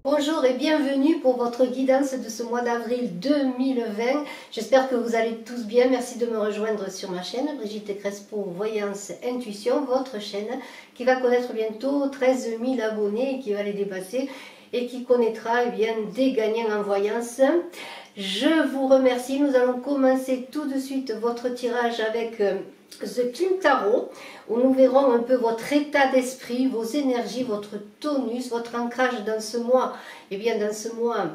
Bonjour et bienvenue pour votre guidance de ce mois d'avril 2020. J'espère que vous allez tous bien. Merci de me rejoindre sur ma chaîne Brigitte Crespo Voyance Intuition, votre chaîne qui va connaître bientôt 13 000 abonnés et qui va les dépasser et qui connaîtra bien des gagnants en voyance. Je vous remercie. Nous allons commencer tout de suite votre tirage avec The King Tarot, où nous verrons un peu votre état d'esprit, vos énergies, votre tonus, votre ancrage dans ce mois, et bien dans ce mois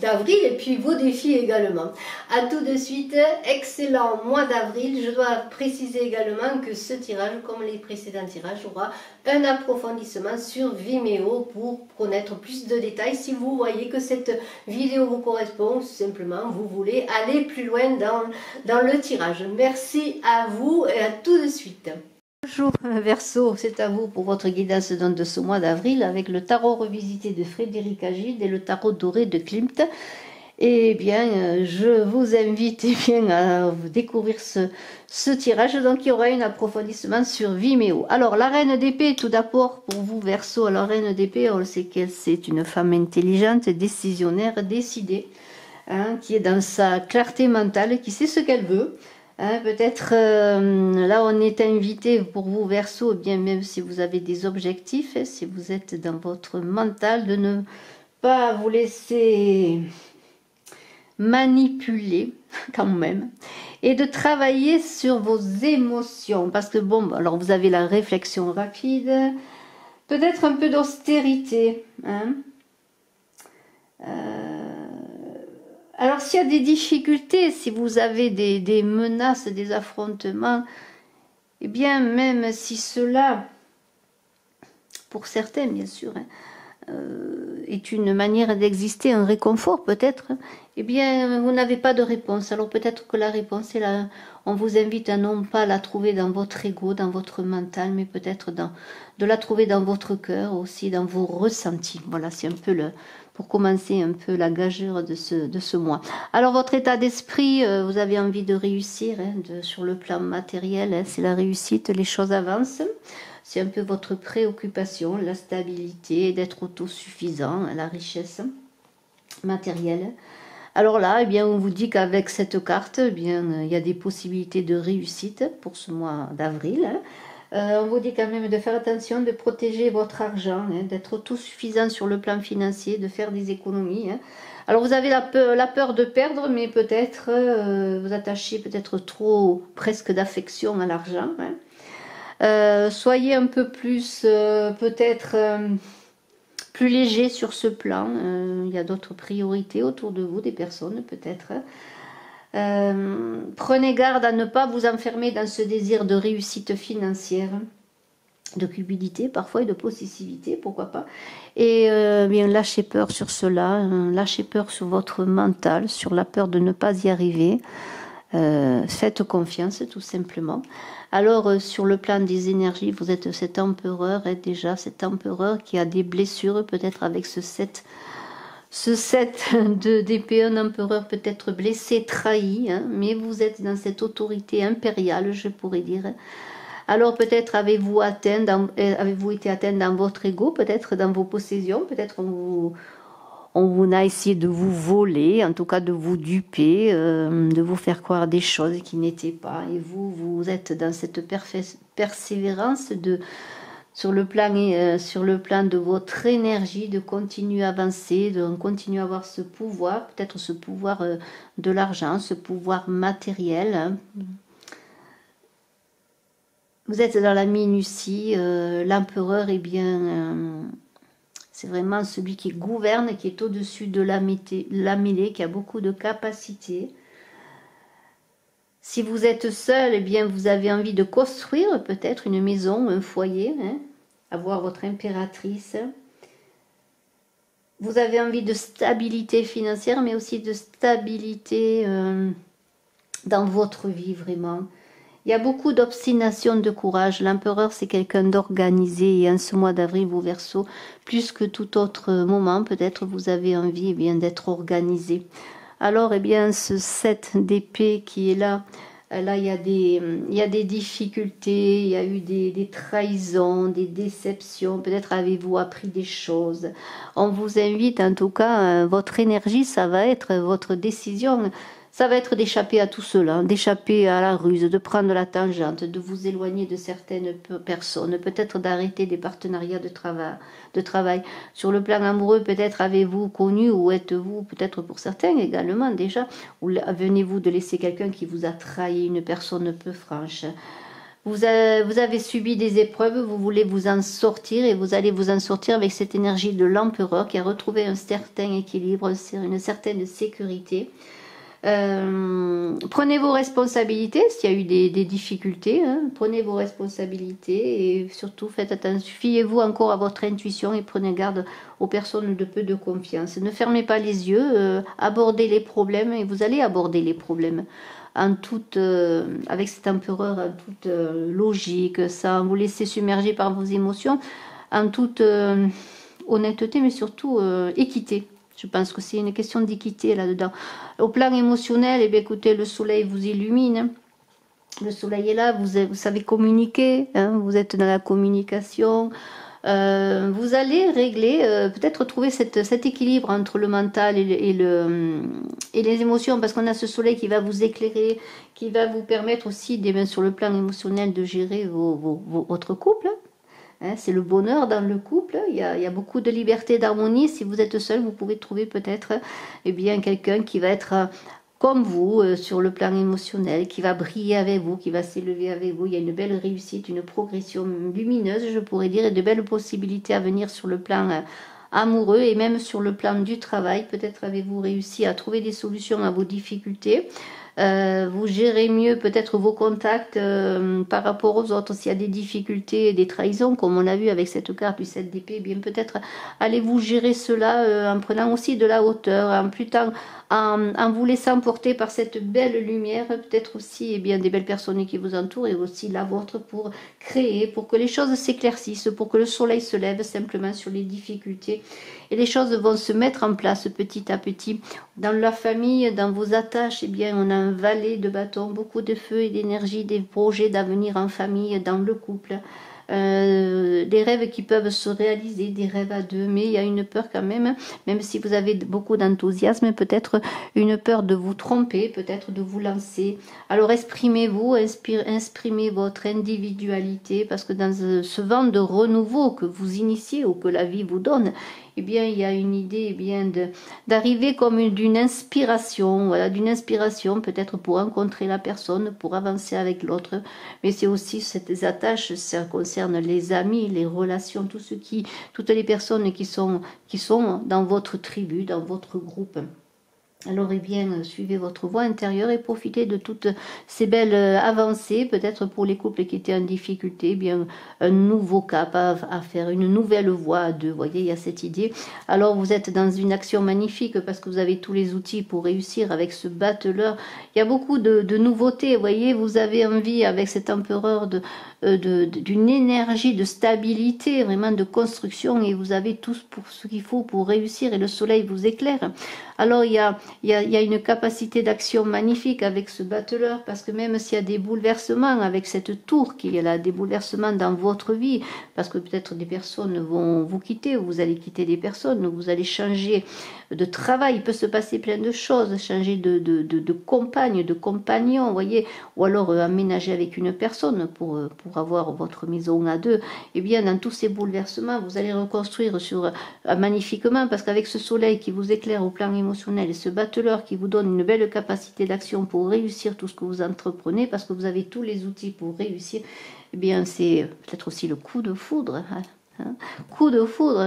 d'avril, et puis vos défis également. À tout de suite, excellent mois d'avril. Je dois préciser également que ce tirage, comme les précédents tirages, aura un approfondissement sur Vimeo pour connaître plus de détails. Si vous voyez que cette vidéo vous correspond, simplement vous voulez aller plus loin dans le tirage. Merci à vous et à tout de suite. Bonjour Verseau, c'est à vous pour votre guidance de ce mois d'avril avec le tarot revisité de Frédéric Agide et le tarot doré de Klimt. Eh bien, je vous invite à découvrir ce tirage. Donc, il y aura un approfondissement sur Vimeo. Alors, la reine d'épée, tout d'abord, pour vous, Verseau. Alors, la reine d'épée, on sait qu'elle, c'est une femme intelligente, décisionnaire, décidée, qui est dans sa clarté mentale, qui sait ce qu'elle veut. Peut-être là on est invité pour vous Verseau, bien même si vous avez des objectifs, si vous êtes dans votre mental, de ne pas vous laisser manipuler quand même et de travailler sur vos émotions, parce que bon, alors vous avez la réflexion rapide, peut-être un peu d'austérité, alors s'il y a des difficultés, si vous avez des menaces, des affrontements, eh bien même si cela, pour certains bien sûr, est une manière d'exister, un réconfort peut-être, eh bien vous n'avez pas de réponse. Alors peut-être que la réponse est là, on vous invite à non pas la trouver dans votre ego, dans votre mental, mais peut-être de la trouver dans votre cœur aussi, dans vos ressentis. Voilà, c'est un peu pour commencer un peu la gageure de ce mois. Alors votre état d'esprit, vous avez envie de réussir, sur le plan matériel, c'est la réussite, les choses avancent. C'est un peu votre préoccupation, la stabilité, d'être autosuffisant, la richesse matérielle. Alors là, eh bien, on vous dit qu'avec cette carte, eh bien, il y a des possibilités de réussite pour ce mois d'avril. On vous dit quand même de faire attention, de protéger votre argent, d'être autosuffisant sur le plan financier, de faire des économies. Alors vous avez la peur de perdre, mais peut-être vous attachez peut-être trop, presque d'affection à l'argent. Soyez un peu plus, peut-être plus léger sur ce plan. Il y a d'autres priorités autour de vous, des personnes peut-être. Prenez garde à ne pas vous enfermer dans ce désir de réussite financière, de cupidité parfois et de possessivité, pourquoi pas. Et bien lâchez peur sur cela, lâchez peur sur votre mental, sur la peur de ne pas y arriver. Faites confiance tout simplement. Alors sur le plan des énergies, vous êtes cet empereur, déjà cet empereur qui a des blessures, peut-être avec ce 7 d'épée, un empereur peut-être blessé, trahi, mais vous êtes dans cette autorité impériale, je pourrais dire. Alors peut-être avez-vous été atteint dans votre ego, peut-être dans vos possessions, peut-être on vous a essayé de vous voler, en tout cas de vous duper, de vous faire croire des choses qui n'étaient pas. Et vous êtes dans cette persévérance sur le plan de votre énergie, de continuer à avancer, de continuer à avoir ce pouvoir, peut-être ce pouvoir de l'argent, ce pouvoir matériel. Vous êtes dans la minutie, l'empereur est bien... c'est vraiment celui qui gouverne, qui est au-dessus de la mêlée, qui a beaucoup de capacités. Si vous êtes seul, eh bien vous avez envie de construire peut-être une maison, un foyer, avoir votre impératrice. Vous avez envie de stabilité financière, mais aussi de stabilité dans votre vie, vraiment. Il y a beaucoup d'obstination, de courage. L'empereur, c'est quelqu'un d'organisé. Et en ce mois d'avril, vous Verseau, plus que tout autre moment, peut-être vous avez envie d'être organisé. Alors, eh bien, ce 7 d'épée qui est là, Là, il y a des difficultés, il y a eu des trahisons, des déceptions. Peut-être avez-vous appris des choses. On vous invite, en tout cas, votre énergie, ça va être votre décision. Ça va être d'échapper à tout cela, d'échapper à la ruse, de prendre la tangente, de vous éloigner de certaines personnes, peut-être d'arrêter des partenariats de travail. Sur le plan amoureux, peut-être avez-vous connu ou êtes-vous, peut-être pour certains également déjà, ou venez-vous de laisser quelqu'un qui vous a trahi, une personne peu franche. Vous avez subi des épreuves, vous voulez vous en sortir et vous allez vous en sortir avec cette énergie de l'empereur qui a retrouvé un certain équilibre, une certaine sécurité. Prenez vos responsabilités s'il y a eu des difficultés, hein, prenez vos responsabilités et surtout faites attention, fiez-vous encore à votre intuition et prenez garde aux personnes de peu de confiance. Ne fermez pas les yeux, abordez les problèmes et vous allez aborder les problèmes en toute, avec cet empereur en toute logique, sans vous laisser submerger par vos émotions, en toute honnêteté mais surtout équité. Je pense que c'est une question d'équité là-dedans. Au plan émotionnel, eh bien, écoutez, le soleil vous illumine. Le soleil est là, vous savez communiquer, hein, vous êtes dans la communication. Vous allez régler, peut-être trouver cet équilibre entre le mental et les émotions, parce qu'on a ce soleil qui va vous éclairer, qui va vous permettre aussi, sur le plan émotionnel, de gérer votre couple. Hein, c'est le bonheur dans le couple, il y a beaucoup de liberté, d'harmonie. Si vous êtes seul, vous pouvez trouver peut-être quelqu'un qui va être comme vous sur le plan émotionnel, qui va briller avec vous, qui va s'élever avec vous. Il y a une belle réussite, une progression lumineuse, je pourrais dire, et de belles possibilités à venir sur le plan amoureux et même sur le plan du travail. Peut-être avez-vous réussi à trouver des solutions à vos difficultés. Vous gérez mieux peut-être vos contacts par rapport aux autres. S'il y a des difficultés, des trahisons, comme on l'a vu avec cette carte du 7 d'épée, bien peut-être allez-vous gérer cela en prenant aussi de la hauteur, en vous laissant porter par cette belle lumière, peut-être aussi des belles personnes qui vous entourent et aussi la vôtre pour créer, pour que les choses s'éclaircissent, pour que le soleil se lève simplement sur les difficultés. Et les choses vont se mettre en place petit à petit. Dans la famille, dans vos attaches, on a un valet de bâton, beaucoup de feu et d'énergie, des projets d'avenir en famille, dans le couple. Des rêves qui peuvent se réaliser, des rêves à deux, mais il y a une peur quand même si vous avez beaucoup d'enthousiasme, peut-être une peur de vous tromper, peut-être de vous lancer. Alors exprimez-vous, exprimez votre individualité, parce que dans ce vent de renouveau que vous initiez ou que la vie vous donne, il y a une idée d'arriver comme d'une inspiration, voilà, d'une inspiration peut-être pour rencontrer la personne, pour avancer avec l'autre, mais c'est aussi ces attaches, ça concerne les amis, les relations, toutes les personnes qui sont dans votre tribu, dans votre groupe. Alors, suivez votre voie intérieure et profitez de toutes ces belles avancées, peut-être pour les couples qui étaient en difficulté, un nouveau cap à faire, une nouvelle voie à deux. Vous voyez, il y a cette idée. Alors, vous êtes dans une action magnifique parce que vous avez tous les outils pour réussir avec ce battleur. Il y a beaucoup de nouveautés. Vous voyez, vous avez envie avec cet empereur d'une énergie de stabilité, vraiment de construction, et vous avez tout ce qu'il faut pour réussir et le soleil vous éclaire. Alors il y a une capacité d'action magnifique avec ce battleur, parce que même s'il y a des bouleversements avec cette tour, qu'il y a des bouleversements dans votre vie, parce que peut-être des personnes vont vous quitter, ou vous allez quitter des personnes, ou vous allez changer de travail, il peut se passer plein de choses, changer de compagne, de compagnon, vous voyez, ou alors aménager avec une personne pour avoir votre maison à deux. Dans tous ces bouleversements, vous allez reconstruire magnifiquement, parce qu'avec ce soleil qui vous éclaire au plan émotionnel et ce battleur qui vous donne une belle capacité d'action pour réussir tout ce que vous entreprenez, parce que vous avez tous les outils pour réussir, c'est peut-être aussi le coup de foudre. Coup de foudre,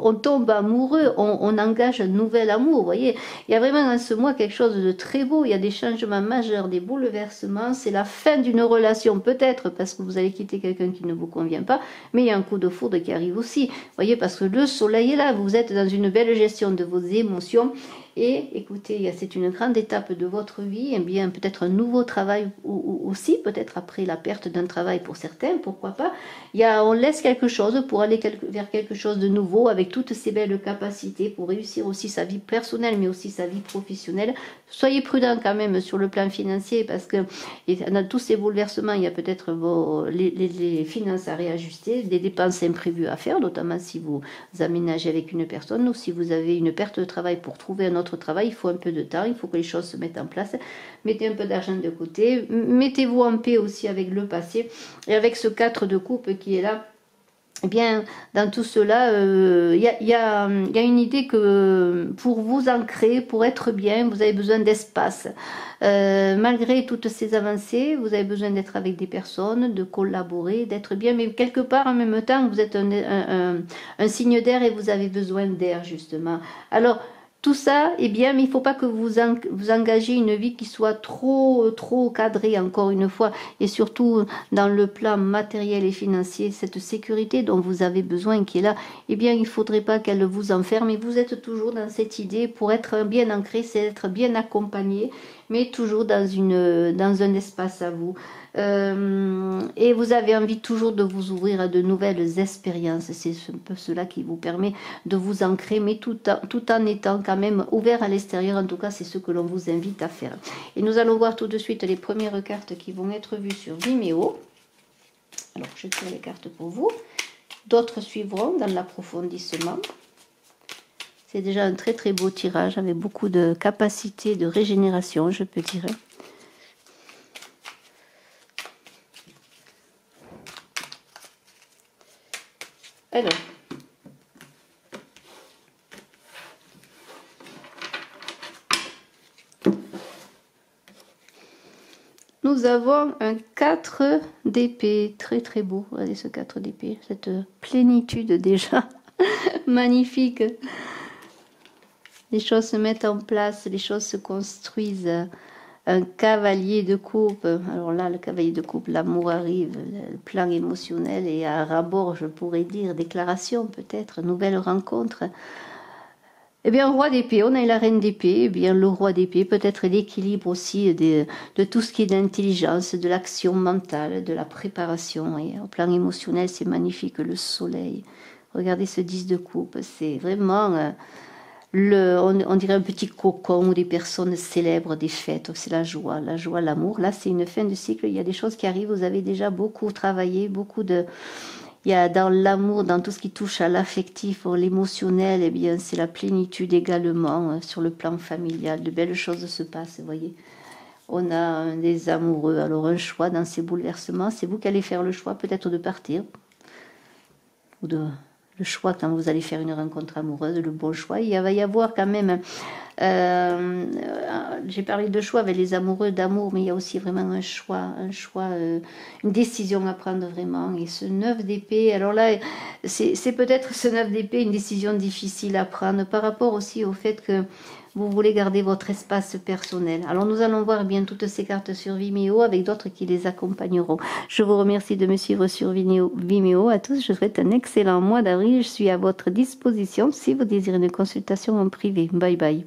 on tombe amoureux, on engage un nouvel amour, vous voyez, il y a vraiment dans ce mois quelque chose de très beau, il y a des changements majeurs, des bouleversements, c'est la fin d'une relation peut-être, parce que vous allez quitter quelqu'un qui ne vous convient pas, mais il y a un coup de foudre qui arrive aussi, vous voyez, parce que le soleil est là, vous êtes dans une belle gestion de vos émotions, Et écoutez, c'est une grande étape de votre vie, et bien peut-être un nouveau travail aussi, peut-être après la perte d'un travail pour certains, pourquoi pas. On laisse quelque chose pour aller vers quelque chose de nouveau, avec toutes ces belles capacités pour réussir aussi sa vie personnelle, mais aussi sa vie professionnelle. Soyez prudent quand même sur le plan financier, parce que dans tous ces bouleversements, il y a peut-être les finances à réajuster, des dépenses imprévues à faire, notamment si vous aménagez avec une personne ou si vous avez une perte de travail pour trouver un autre travail. Il faut un peu de temps, il faut que les choses se mettent en place. Mettez un peu d'argent de côté, mettez-vous en paix aussi avec le passé, et avec ce 4 de coupe qui est là. Eh bien, dans tout cela, y a une idée que pour vous ancrer, pour être bien, vous avez besoin d'espace. Malgré toutes ces avancées, vous avez besoin d'être avec des personnes, de collaborer, d'être bien, mais quelque part en même temps, vous êtes un signe d'air et vous avez besoin d'air, justement. Alors, tout ça est bien, mais il ne faut pas que vous engagez une vie qui soit trop cadrée, encore une fois, et surtout dans le plan matériel et financier, cette sécurité dont vous avez besoin, qui est là, eh bien, il ne faudrait pas qu'elle vous enferme, et vous êtes toujours dans cette idée, pour être bien ancré, c'est être bien accompagné, mais toujours dans un espace à vous. Et vous avez envie toujours de vous ouvrir à de nouvelles expériences. C'est un peu cela qui vous permet de vous ancrer, mais tout en étant quand même ouvert à l'extérieur. En tout cas, c'est ce que l'on vous invite à faire. Et nous allons voir tout de suite les premières cartes qui vont être vues sur Vimeo. Alors, je tire les cartes pour vous. D'autres suivront dans l'approfondissement. C'est déjà un très très beau tirage avec beaucoup de capacité de régénération, je peux dire. Alors, nous avons un 4 d'épée, très très beau. Regardez ce 4 d'épée, cette plénitude déjà, magnifique. Les choses se mettent en place, les choses se construisent. Un cavalier de coupe, alors là le cavalier de coupe, l'amour arrive, le plan émotionnel, et à rabord je pourrais dire déclaration peut-être, nouvelle rencontre. Eh bien, roi d'épée, on a la reine d'épée, eh bien le roi d'épée, peut-être l'équilibre aussi de tout ce qui est d'intelligence, de l'action mentale, de la préparation, et au plan émotionnel c'est magnifique, le soleil. Regardez ce 10 de coupe, c'est vraiment... on dirait un petit cocon où des personnes célèbrent des fêtes, c'est la joie, l'amour. Là, c'est une fin de cycle, il y a des choses qui arrivent, vous avez déjà beaucoup travaillé, il y a dans l'amour, dans tout ce qui touche à l'affectif, l'émotionnel, eh bien, c'est la plénitude également, sur le plan familial, de belles choses se passent, vous voyez. On a des amoureux, alors un choix dans ces bouleversements, c'est vous qui allez faire le choix, peut-être de partir, ou le choix quand vous allez faire une rencontre amoureuse, le bon choix. Il va y avoir quand même, j'ai parlé de choix avec les amoureux d'amour, mais il y a aussi vraiment un choix, une décision à prendre vraiment. Et ce 9 d'épée, alors là, c'est peut-être ce 9 d'épée une décision difficile à prendre par rapport aussi au fait que vous voulez garder votre espace personnel. Alors nous allons voir bien toutes ces cartes sur Vimeo avec d'autres qui les accompagneront. Je vous remercie de me suivre sur Vimeo. À tous, je vous souhaite un excellent mois d'avril. Je suis à votre disposition si vous désirez une consultation en privé. Bye bye.